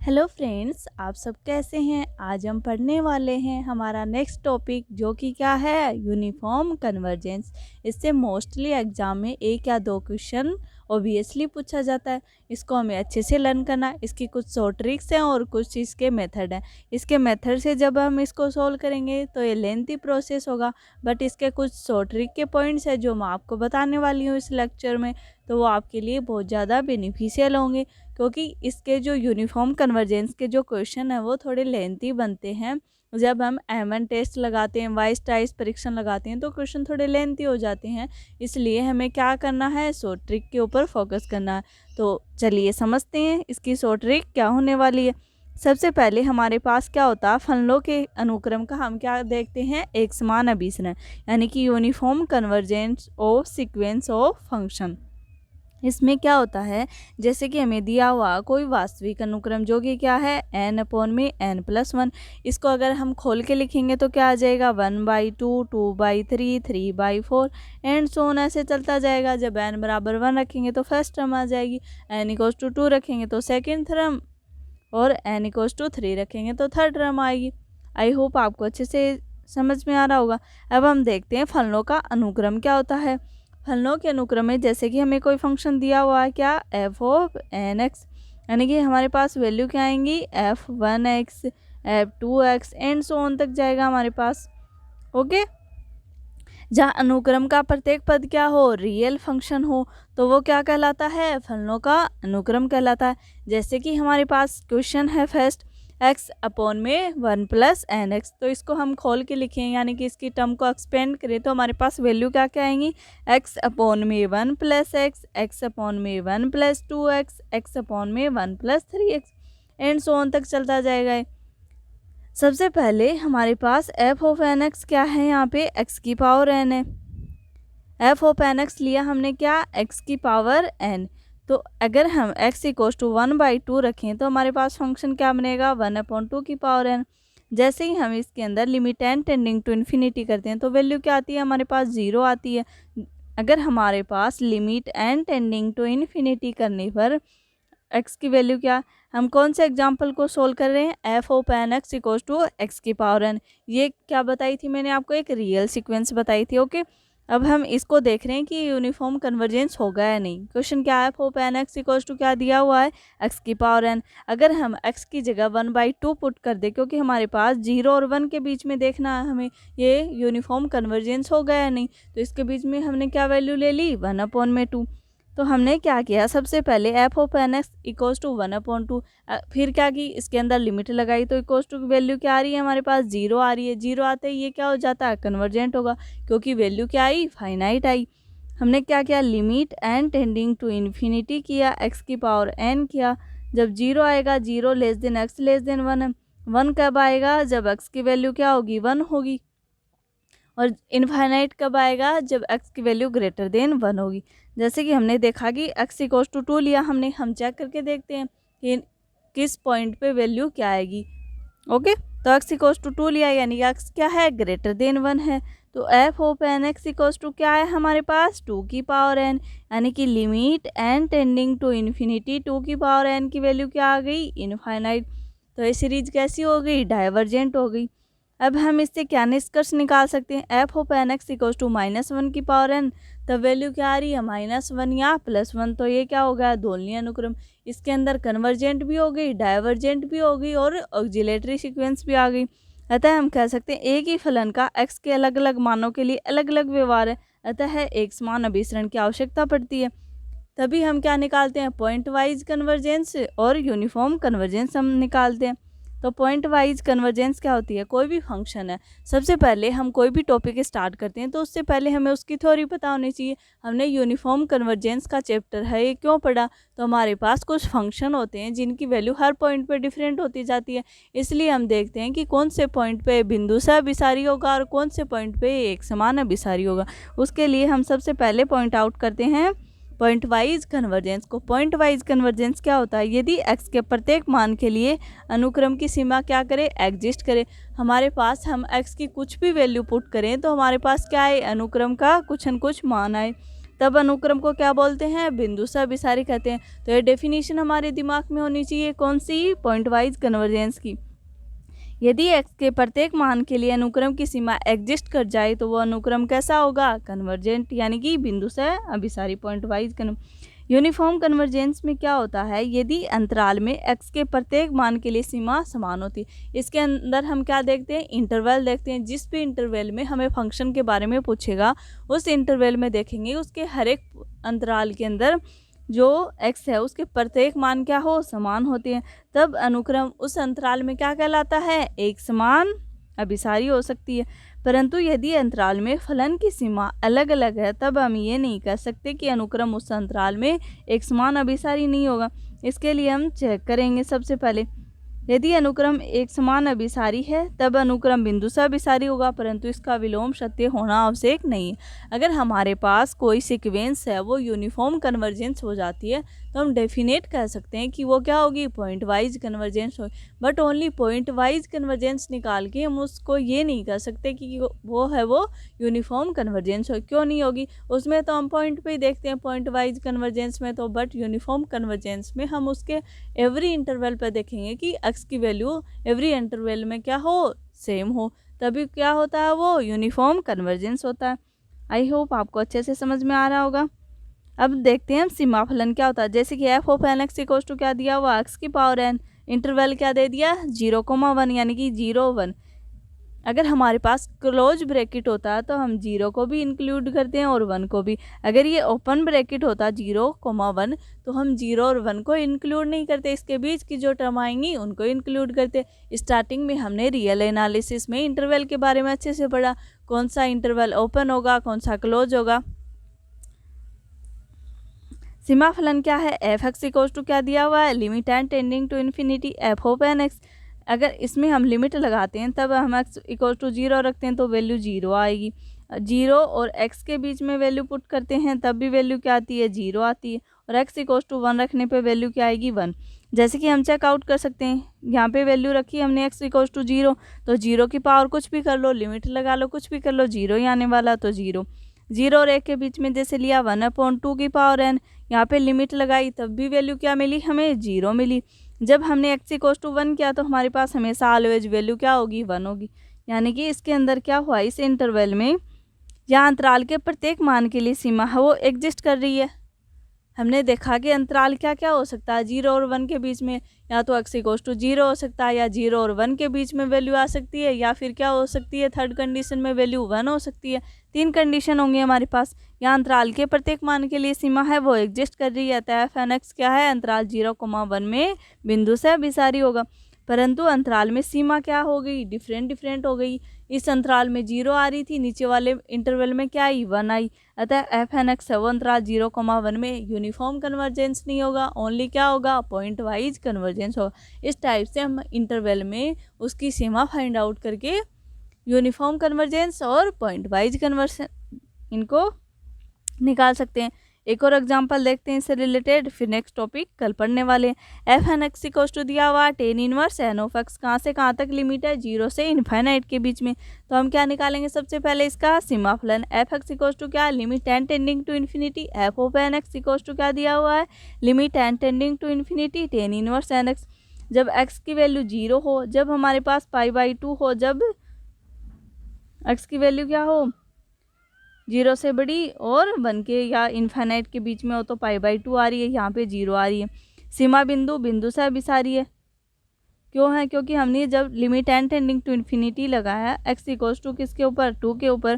Hello friends, आप सब कैसे हैं। आज हम पढ़ने वाले हैं हमारा नेक्स्ट टॉपिक, जो कि क्या है, यूनिफॉर्म कन्वर्जेंस। इससे मोस्टली एग्जाम में एक या दो क्वेश्चन ऑब्वियसली पूछा जाता है। इसको हमें अच्छे से लर्न करना है। इसकी कुछ शॉर्ट ट्रिक्स हैं और कुछ इसके मेथड हैं। इसके मेथड से जब हम इसको सॉल्व करेंगे तो ये लेंथी प्रोसेस होगा, बट इसके कुछ शॉर्ट ट्रिक के पॉइंट्स हैं जो मैं आपको बताने वाली हूँ इस लेक्चर में। तो वो आपके लिए बहुत ज़्यादा बेनिफिशियल होंगे, क्योंकि इसके जो यूनिफॉर्म कन्वर्जेंस के जो क्वेश्चन है वो थोड़े लेंथी बनते हैं। जब हम एमन टेस्ट लगाते हैं, वाइस टाइस परीक्षण लगाते हैं, तो क्वेश्चन थोड़े लेंथी हो जाते हैं। इसलिए हमें क्या करना है, शॉर्ट ट्रिक के ऊपर फोकस करना है। तो चलिए समझते हैं इसकी शॉर्ट ट्रिक क्या होने वाली है। सबसे पहले हमारे पास क्या होता है, फलनों के अनुक्रम का हम क्या देखते हैं, एक समान अभिसरण, यानी कि uniform convergence of sequence of function. इसमें क्या होता है, जैसे कि हमें दिया हुआ कोई वास्तविक अनुक्रम जो कि क्या है, n/n+1। इसको अगर हम खोल के लिखेंगे तो क्या आ जाएगा, 1/2, 2/3, 3/4 एंड सो ऑन, ऐसे चलता जाएगा। जब n बराबर 1 रखेंगे तो फर्स्ट टर्म आ जाएगी, n=2 रखेंगे तो सेकेंड टर्म, और n=3 रखेंगे तो थर्ड टर्म आएगी। आई होप आपको अच्छे से समझ में आ रहा होगा। अब हम देखते हैं फलनों का अनुक्रम क्या होता है। फलनों के अनुक्रम में जैसे कि हमें कोई फंक्शन दिया हुआ है, क्या, f(n)x, यानी कि हमारे पास वैल्यू क्या आएंगी, f(1)x, f(2)x and so on तक जाएगा हमारे पास। ओके, जहाँ अनुक्रम का प्रत्येक पद क्या हो, रियल फंक्शन हो, तो वो क्या कहलाता है, फलनों का अनुक्रम कहलाता है। जैसे कि हमारे पास क्वेश्चन है फर्स्ट, x/1+nx, तो इसको हम खोल के लिखें, यानी कि इसकी टर्म को एक्सपेंड करें तो हमारे पास वैल्यू क्या क्या आएंगी, x/1+x, x/1+2x, x/1+3x and so on तक चलता जाएगा। सबसे पहले हमारे पास f(n)x क्या है, यहाँ पे x⁴n है। f(n)x लिया हमने क्या, x⁴n। तो अगर हम x=1/2 रखें तो हमारे पास फंक्शन क्या बनेगा, 1/2n। जैसे ही हम इसके अंदर limit n tending to infinity करते हैं तो वैल्यू क्या आती है, हमारे पास 0 आती है। अगर हमारे पास limit n tending to infinity करने पर x की वैल्यू क्या, हम कौन से एग्जाम्पल को सोल्व कर रहे हैं, f(n)x = x⁴n। ये क्या बताई थी मैंने आपको, एक रियल सीक्वेंस बताई थी। ओके, अब हम इसको देख रहे हैं कि यूनिफॉर्म कन्वर्जेंस होगा या नहीं। क्वेश्चन क्या है, f(n)x = क्या दिया हुआ है, x⁴n। अगर हम x की जगह 1/2 पुट कर दे, क्योंकि हमारे पास 0 और 1 के बीच में देखना है हमें ये यूनिफॉर्म कन्वर्जेंस होगा या नहीं, तो इसके बीच में हमने क्या वैल्यू ले ली, 1/2। तो हमने क्या किया, सबसे पहले f(n)x = 1/2, फिर क्या की, इसके अंदर लिमिट लगाई तो इक्वल्स टू की वैल्यू क्या आ रही है, हमारे पास 0 आ रही है। 0 आते ही ये क्या हो जाता है, कन्वर्जेंट होगा, क्योंकि वैल्यू क्या आई, फाइनाइट आई। हमने क्या किया, limit n tending to infinity किया, x⁴n किया। जब 0 आएगा, 0 x <1 है। 1 कब आएगा, जब x की वैल्यू क्या होगी, 1 होगी। और इनफाइनाइट कब आएगा, जब x की वैल्यू >1 होगी। जैसे कि हमने देखा कि x=2 लिया हमने, हम चेक करके देखते हैं कि किस पॉइंट पे वैल्यू क्या आएगी। ओके, तो x=2 लिया, यानी कि x क्या है, >1 है। तो f(n)x क्या है हमारे पास, 2n, यानी कि limit n tending to infinity 2n की वैल्यू क्या आ गई, इनफाइनाइट। तो ये सीरीज कैसी हो गई, डाइवर्जेंट हो गई। अब हम इससे क्या निष्कर्ष निकाल सकते हैं, f(n)x = -1n, तब वैल्यू क्या आ रही है, -1 या +1। तो ये क्या हो गया, दोलनीय अनुक्रम। इसके अंदर कन्वर्जेंट भी हो गई, डाइवर्जेंट भी हो गई और ऑक्सिलेटरी सीक्वेंस भी आ गई। अतः हम कह सकते हैं एक ही फलन का x के अलग अलग मानों के लिए अलग अलग व्यवहार है, अतः एक समान अभिसरण की आवश्यकता पड़ती है। तभी हम क्या निकालते हैं, पॉइंट वाइज कन्वर्जेंस और यूनिफॉर्म कन्वर्जेंस हम निकालते हैं। तो पॉइंट वाइज कन्वर्जेंस क्या होती है, कोई भी फंक्शन है, सबसे पहले हम कोई भी टॉपिक स्टार्ट करते हैं तो उससे पहले हमें उसकी थ्योरी पता होनी चाहिए। हमने यूनिफॉर्म कन्वर्जेंस का चैप्टर है ये क्यों पढ़ा, तो हमारे पास कुछ फंक्शन होते हैं जिनकी वैल्यू हर पॉइंट पे डिफरेंट होती जाती है। इसलिए हम देखते हैं कि कौन से पॉइंट पे बिंदु से अभिसारी होगा और कौन से पॉइंट पे एक समान अभिसारी होगा। उसके लिए हम सबसे पहले पॉइंट आउट करते हैं पॉइंट वाइज कन्वर्जेंस को। पॉइंट वाइज कन्वर्जेंस क्या होता है, यदि x के प्रत्येक मान के लिए अनुक्रम की सीमा क्या करे, एग्जिस्ट करे। हमारे पास हम x की कुछ भी वैल्यू पुट करें तो हमारे पास क्या है, अनुक्रम का कुछ न कुछ मान आए। तब अनुक्रम को क्या बोलते हैं, बिंदु से अभिसारी कहते हैं। तो ये डेफिनेशन हमारे दिमाग में होनी चाहिए, कौन सी, पॉइंट वाइज कन्वर्जेंस की। यदि x के प्रत्येक मान के लिए अनुक्रम की सीमा एग्जिस्ट कर जाए तो वो अनुक्रम कैसा होगा, कन्वर्जेंट, यानी कि बिंदु से अभिसारी, पॉइंट वाइज यूनिफॉर्म कन्वर्जेंस में क्या होता है, यदि अंतराल में x के प्रत्येक मान के लिए सीमा समान होती है। इसके अंदर हम क्या देखते हैं, इंटरवल देखते हैं। जिस भी इंटरवल में हमें फंक्शन के बारे में पूछेगा उस इंटरवल में देखेंगे उसके हर एक अंतराल के अंदर जो x है उसके प्रत्येक मान क्या हो, समान होते हैं। तब अनुक्रम उस अंतराल में क्या कहलाता है, एक समान अभिसारी हो सकती है। परंतु यदि अंतराल में फलन की सीमा अलग अलग है तब हम ये नहीं कह सकते कि अनुक्रम उस अंतराल में एक समान अभिसारी नहीं होगा। इसके लिए हम चेक करेंगे सबसे पहले, यदि अनुक्रम एक समान अभिसारी है तब अनुक्रम बिंदु से अभिसारी होगा, परंतु इसका विलोम सत्य होना आवश्यक नहीं है। अगर हमारे पास कोई सीक्वेंस है वो यूनिफॉर्म कन्वर्जेंस हो जाती है तो हम डेफिनेट कह सकते हैं कि वो क्या होगी, पॉइंट वाइज कन्वर्जेंस होगी। But only point wise convergence निकाल के हम उसको ये नहीं कह सकते कि वो यूनिफॉर्म कन्वर्जेंस हो। क्यों नहीं होगी, उसमें तो हम पॉइंट पे ही देखते हैं पॉइंट वाइज कन्वर्जेंस में तो। बट यूनिफॉर्म कन्वर्जेंस में हम उसके एवरी इंटरवल पर देखेंगे कि x की वैल्यू एवरी इंटरवल में क्या हो, सेम हो, तभी क्या होता है, वो यूनिफॉर्म कन्वर्जेंस होता है। आई होप आपको अच्छे से समझ में आ रहा होगा। अब देखते हैं हम सीमा फलन क्या होता है। जैसे कि f of N X equals to क्या दिया हुआ, x की पावर n, इंटरवल क्या दे दिया, 0,1, यानी कि 0, 1। अगर हमारे पास क्लोज ब्रैकेट होता है तो हम 0 को भी इंक्लूड करते हैं और 1 को भी। अगर ये ओपन ब्रैकेट होता 0,1 तो हम 0 और 1 को इंक्लूड नहीं करते, इसके बीच की जो टर्म आएंगी उनको इंक्लूड करते। स्टार्टिंग में हमने रियल एनालिसिस में इंटरवल के बारे में अच्छे से पढ़ा, कौन सा इंटरवल ओपन होगा, कौन सा क्लोज होगा। सीमा फलन क्या है, एफ एक्स इक्वल्स टू क्या दिया हुआ है, limit N tending to infinity F of N X. अगर इसमें हम लिमिट लगाते हैं तब हम x इक्वल टू 0 रखते हैं तो वैल्यू 0 आएगी। 0 और x के बीच में वैल्यू पुट करते हैं तब भी वैल्यू क्या आती है, 0 आती है। और x इक्वल टू 1 रखने पे वैल्यू क्या आएगी, 1। जैसे कि हम चेकआउट कर सकते हैं, यहाँ पे वैल्यू रखी हमने x इक्वल टू 0, तो 0 की पावर कुछ भी कर लो, लिमिट लगा लो, कुछ भी कर लो, 0 ही आने वाला, तो 0। 0 और 1 के बीच में जैसे लिया 1/2 की पावर n, यहाँ पे लिमिट लगाई तब भी वैल्यू क्या मिली, हमें 0 मिली। जब हमने x इक्वल टू 1 किया तो हमारे पास हमेशा ऑलवेज वैल्यू क्या होगी, 1 होगी। यानी कि इसके अंदर क्या हुआ, इस इंटरवल में या अंतराल के प्रत्येक मान के लिए सीमा है वो एग्जिस्ट कर रही है। हमने देखा कि अंतराल क्या क्या हो सकता है, 0 और 1 के बीच में, या तो x इक्वल टू 0 हो सकता है, या 0 और 1 के बीच में वैल्यू आ सकती है, या फिर क्या हो सकती है, थर्ड कंडीशन में वैल्यू 1 हो सकती है। 3 कंडीशन होंगी हमारे पास। यहाँ अंतराल के प्रत्येक मान के लिए सीमा है वो एग्जिस्ट कर रही है। एफ एन एक्स क्या है, अंतराल 0,1 में बिंदु से अभिसारी होगा। परंतु अंतराल में सीमा क्या हो गई, डिफरेंट हो गई। इस अंतराल में 0 आ रही थी, नीचे वाले इंटरवल में क्या आई, 1 आई। अतः एफ एन एक्स वो अंतराल 0,1 में यूनिफॉर्म कन्वर्जेंस नहीं होगा, ओनली क्या होगा, पॉइंट वाइज कन्वर्जेंस होगा। इस टाइप से हम इंटरवल में उसकी सीमा फाइंड आउट करके यूनिफॉर्म कन्वर्जेंस और पॉइंट वाइज कन्वर्जेंस इनको निकाल सकते हैं। एक और एग्जांपल देखते हैं इससे रिलेटेड, फिर नेक्स्ट टॉपिक कल पढ़ने वाले। F N X equals to दिया हुआ tan inverse N of X, कहाँ से कहाँ तक लिमिट है, 0 से इनफाइनाइट के बीच में। तो हम क्या निकालेंगे, सबसे पहले इसका सीमा फलन एफ एक्स इक्वल्स टू क्या, limit N tending to infinity F of N X equals to क्या दिया हुआ है, limit N tending to infinity tan inverse N X. जब एक्स की वैल्यू 0 हो, जब हमारे पास π/2 हो, जब एक्स की वैल्यू क्या हो, 0 से बड़ी और 1 के या इन्फाइनाइट के बीच में हो तो π/2 आ रही है, यहाँ पे 0 आ रही है। सीमा बिंदु से अभिसारी है, क्यों है, क्योंकि हमने जब limit N tending to infinity लगाया एक्स इक्वल्स टू किसके ऊपर, 2 के ऊपर,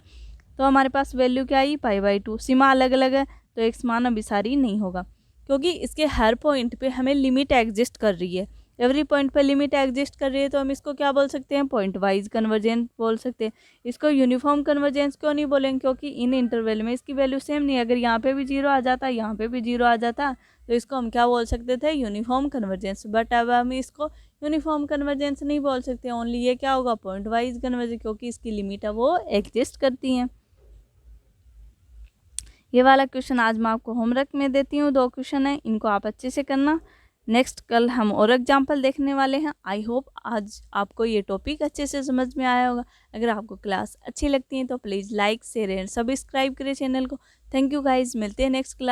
तो हमारे पास वैल्यू क्या आई, π/2। सीमा अलग अलग है तो एक समान अभिसारी नहीं होगा, क्योंकि इसके हर पॉइंट पे हमें लिमिट एग्जिस्ट कर रही है। एवरी पॉइंट पे लिमिट एग्जिस्ट कर रही है तो हम इसको क्या बोल सकते हैं, पॉइंट वाइज कन्वर्जेंस बोल सकते हैं। इसको यूनिफॉर्म कन्वर्जेंस क्यों नहीं बोलेंगे, क्योंकि इन इंटरवल में इसकी वैल्यू सेम नहीं है। अगर यहाँ पे भी 0 आ जाता, यहाँ पे भी 0 आ जाता, तो इसको हम क्या बोल सकते थे, यूनिफॉर्म कन्वर्जेंस। बट अब हम इसको यूनिफॉर्म कन्वर्जेंस नहीं बोल सकते, ओनली ये क्या होगा, पॉइंट वाइज कन्वर्जेंस, क्योंकि इसकी लिमिट है वो एग्जिस्ट करती हैं। ये वाला क्वेश्चन आज मैं आपको होमवर्क में देती हूँ, 2 क्वेश्चन है, इनको आप अच्छे से करना। नेक्स्ट कल हम और एग्जाम्पल देखने वाले हैं। आई होप आज आपको ये टॉपिक अच्छे से समझ में आया होगा। अगर आपको क्लास अच्छी लगती है तो please like share and subscribe करें चैनल को, थैंक यू गाइज, मिलते हैं नेक्स्ट क्लास।